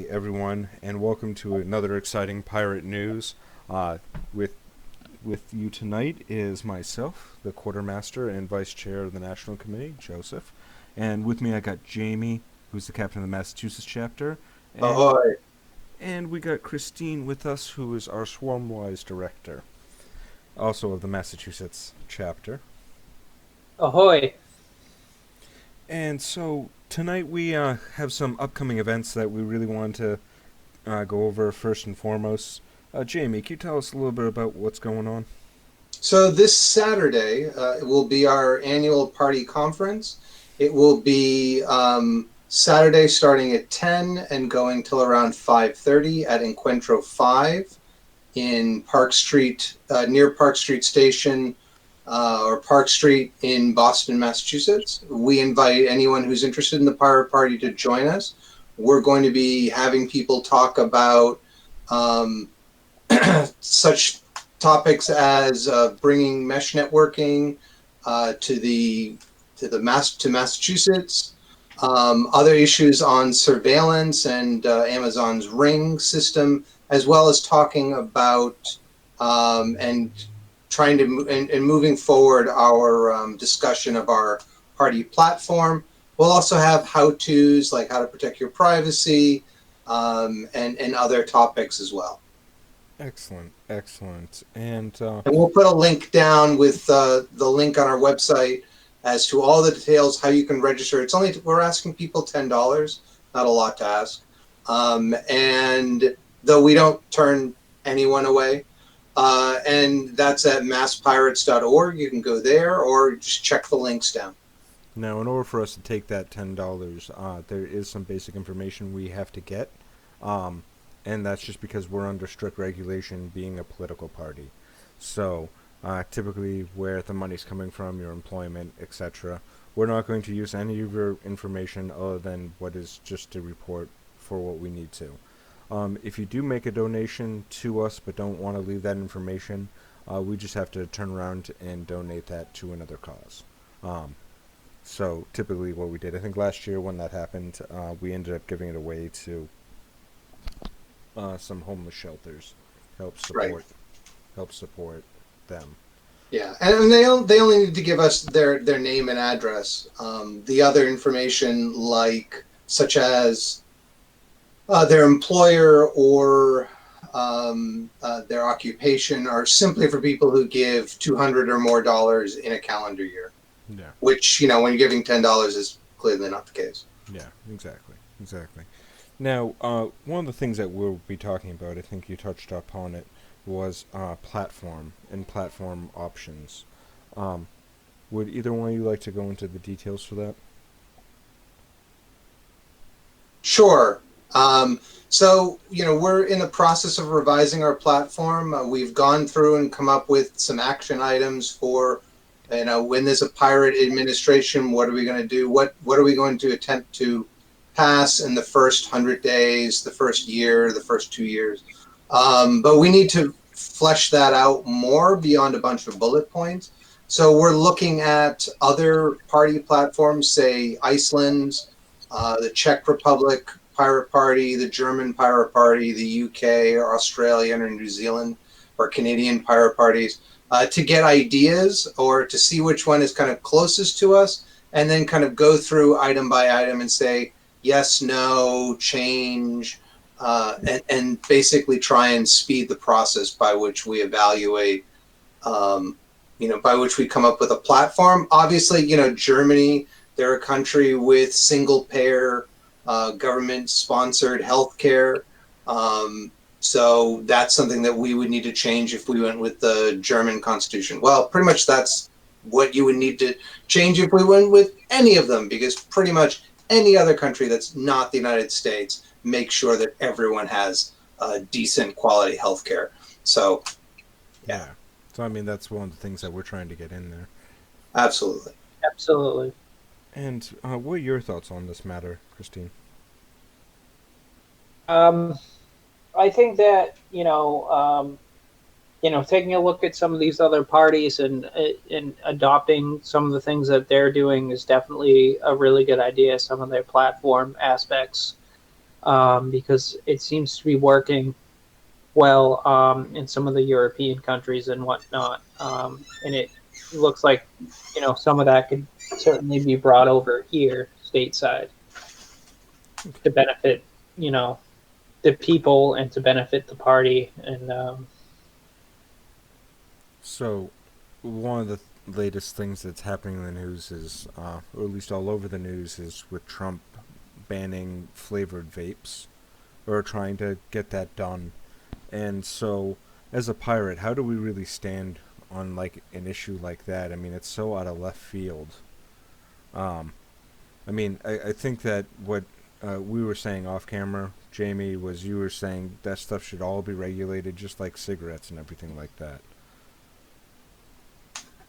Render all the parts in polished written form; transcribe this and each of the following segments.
everyone, and welcome to another exciting pirate news. Uh, with with you tonight is myself, the quartermaster and vice chair of the national committee, Joseph, and with me I got Jamie, who's the captain of the Massachusetts chapter, and Ahoy. and we got Christine with us, who is our Swarmwise director, also of the Massachusetts chapter. Ahoy. And so tonight we have some upcoming events that we really want to go over first and foremost. Jamie, can you tell us a little bit about what's going on? So this Saturday will be our annual party conference. It will be Saturday starting at 10 and going till around 5:30 at Encuentro 5 in Park Street, near Park Street Station or Park Street in Boston, Massachusetts. We invite anyone who's interested in the Pirate Party to join us. We're going to be having people talk about um, such topics as bringing mesh networking to Massachusetts, other issues on surveillance and Amazon's Ring system, as well as talking about and trying to and moving forward our discussion of our party platform. We'll also have how-tos like how to protect your privacy and other topics as well. Excellent, excellent. And we'll put a link down with the link on our website as to all the details, how you can register. We're asking people $10, not a lot to ask. And though we don't turn anyone away, and that's at masspirates.org. You can go there or just check the links down. Now, in order for us to take that $10, there is some basic information we have to get, um, and that's just because we're under strict regulation, being a political party. So, typically, where the money's coming from, your employment, etc., we're not going to use any of your information other than what is just a report for what we need to. If you do make a donation to us but don't want to leave that information, we just have to turn around and donate that to another cause. So typically, what we did, I think last year when that happened, we ended up giving it away to some homeless shelters, help Right. support help support them. Yeah, and they only need to give us their name and address. The other information, like such as their employer or their occupation, are simply for people who give 200 or more dollars in a calendar year. Yeah, Which, when you're giving $10 is clearly not the case. yeah, exactly, exactly. Now, one of the things that we'll be talking about, I think you touched upon it, was platform and platform options. Um, would either one of you like to go into the details for that? Sure. So, we're in the process of revising our platform. We've gone through and come up with some action items for, when there's a pirate administration, what are we going to do? What are we going to attempt to pass in the first 100 days, the first year, the first 2 years? But we need to flesh that out more beyond a bunch of bullet points. So we're looking at other party platforms, say Iceland, the Czech Republic Pirate Party, the German Pirate Party, the UK or Australian or New Zealand or Canadian pirate parties, to get ideas or to see which one is kind of closest to us, and then kind of go through item by item and say yes, no, change, and basically try and speed the process by which we evaluate, by which we come up with a platform. Obviously, Germany, they're a country with single payer government sponsored healthcare. So that's something that we would need to change if we went with the German constitution. Well, pretty much that's what you would need to change if we went with any of them, because pretty much any other country that's not the United States makes sure that everyone has decent quality healthcare. So, yeah, Yeah. So I mean, that's one of the things that we're trying to get in there. absolutely. Absolutely. And what are your thoughts on this matter, Christine? Um, I think that taking a look at some of these other parties and adopting some of the things that they're doing is definitely a really good idea. Some of their platform aspects, because it seems to be working well in some of the European countries and whatnot. And it looks like, some of that could certainly be brought over here stateside to benefit, you know, the people and to benefit the party. And So, one of the latest things that's happening in the news is, or at least all over the news, is with Trump banning flavored vapes, or trying to get that done. And so, as a pirate, how do we really stand on like an issue like that? I mean, it's so out of left field. Um, I mean, I think that what we were saying off camera, Jamie, was you were saying that stuff should all be regulated, just like cigarettes and everything like that.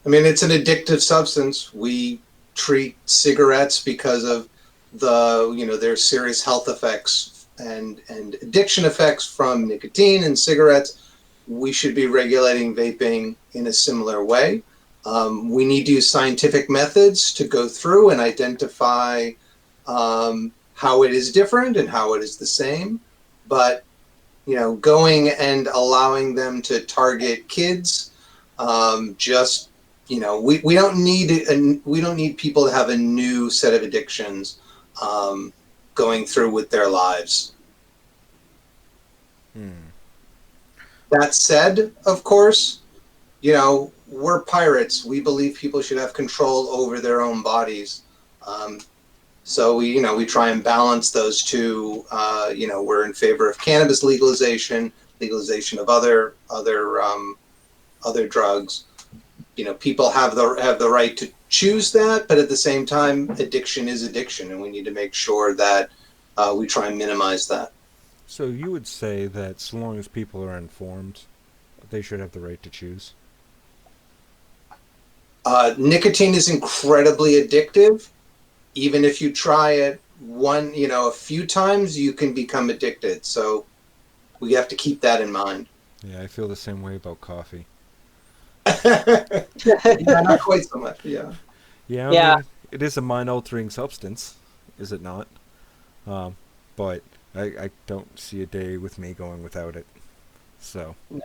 I mean, it's an addictive substance. We treat cigarettes because of their serious health effects and addiction effects from nicotine and cigarettes. We should be regulating vaping in a similar way. We need to use scientific methods to go through and identify how it is different and how it is the same. But going and allowing them to target kids, just we don't need people to have a new set of addictions going through with their lives. That said, of course, we're pirates. We believe people should have control over their own bodies. So we try and balance those two. We're in favor of cannabis legalization of other drugs. People have the right to choose that, but at the same time, addiction is addiction, and we need to make sure that we try and minimize that. So you would say that so long as people are informed, they should have the right to choose? Nicotine is incredibly addictive. Even if you try it a few times, you can become addicted. So we have to keep that in mind. Yeah, I feel the same way about coffee. Yeah, not quite so much. Yeah. Yeah, Yeah. I mean, it is a mind-altering substance, is it not? But I don't see a day with me going without it. So. No.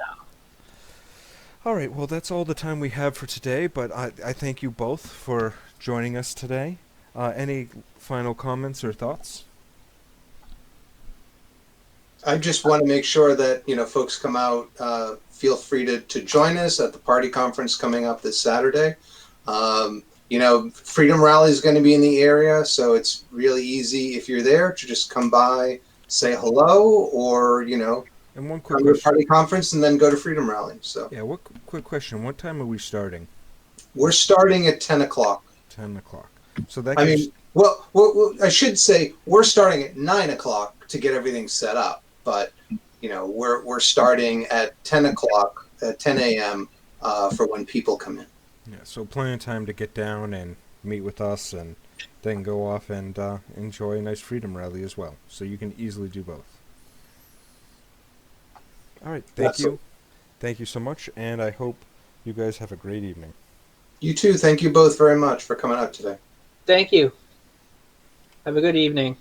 All right, well, that's all the time we have for today, but I thank you both for joining us today. Any final comments or thoughts? I just want to make sure that folks come out. Feel free to join us at the party conference coming up this Saturday. Freedom Rally is going to be in the area, so it's really easy if you're there to just come by, say hello, or And one quick come to a question. party conference and then go to Freedom Rally. So Yeah, quick question. What time are we starting? we're starting at 10 o'clock. 10 o'clock. So that I gives... mean, well, I should say we're starting at 9 o'clock to get everything set up, but we're starting at 10 o'clock, at 10 a.m. For when people come in. Yeah, so plenty of time to get down and meet with us and then go off and enjoy a nice freedom rally as well. So you can easily do both. All right, thank you. Thank you so much, and I hope you guys have a great evening. You too. Thank you both very much for coming out today. Thank you. Have a good evening.